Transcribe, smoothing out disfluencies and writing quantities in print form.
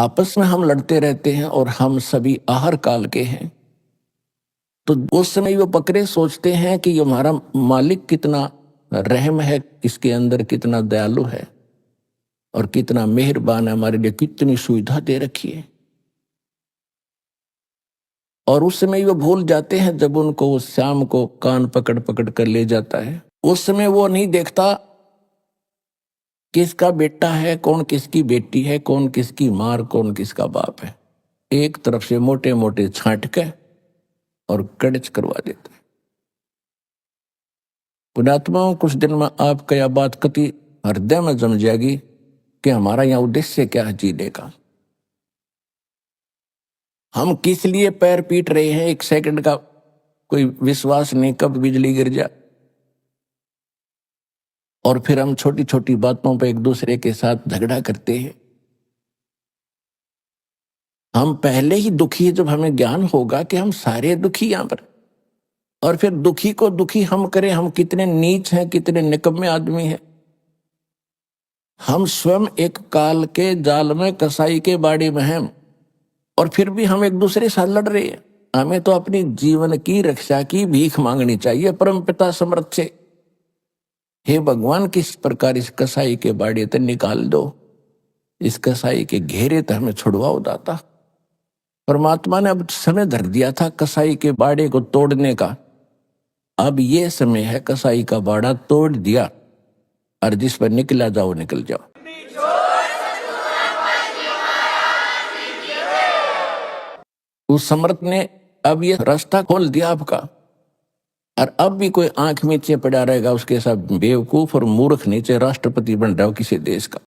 आपस में हम लड़ते रहते हैं और हम सभी आहर काल के हैं। तो उस समय वो बकरे सोचते हैं कि ये हमारा मालिक कितना रहम है, इसके अंदर कितना दयालु है और कितना मेहरबान है, हमारे लिए कितनी सुविधा दे रखी है। और उस समय वो भूल जाते हैं जब उनको वो शाम को कान पकड़ पकड़ कर ले जाता है। उस समय वो नहीं देखता किसका बेटा है, कौन किसकी बेटी है, कौन किसकी मार, कौन किसका बाप है। एक तरफ से मोटे मोटे छांट के और कड़च करवा देता है। पुण्यात्माओं, कुछ दिन में आपका यह बात कति हृदय में जम जाएगी कि हमारा यह उद्देश्य क्या है जीने का। हम किस लिए पैर पीट रहे हैं, एक सेकंड का कोई विश्वास नहीं, कब बिजली गिर जाए। और फिर हम छोटी छोटी बातों पर एक दूसरे के साथ झगड़ा करते हैं। हम पहले ही दुखी है, जब हमें ज्ञान होगा कि हम सारे दुखी यहां पर, और फिर दुखी को दुखी हम करें, हम कितने नीच हैं, कितने निकम्मे आदमी हैं। हम स्वयं एक काल के जाल में, कसाई के बाड़ी में हैं, और फिर भी हम एक दूसरे से लड़ रहे हैं। हमें तो अपनी जीवन की रक्षा की भीख मांगनी चाहिए परम पिता समर्थ से। हे भगवान, किस प्रकार इस कसाई के बाड़ी ते निकाल दो, इस कसाई के घेरे ते हमें छुड़वाओ दाता। परमात्मा ने अब समय धर दिया था कसाई के बाड़े को तोड़ने का। अब ये समय है, कसाई का बाड़ा तोड़ दिया और जिस पर निकला जाओ निकल जाओ। उस समर्थ ने अब ये रास्ता खोल दिया आपका। और अब भी कोई आंख नीचे पड़ा रहेगा, उसके साथ बेवकूफ और मूर्ख नीचे राष्ट्रपति बन रहा हो किसी देश का।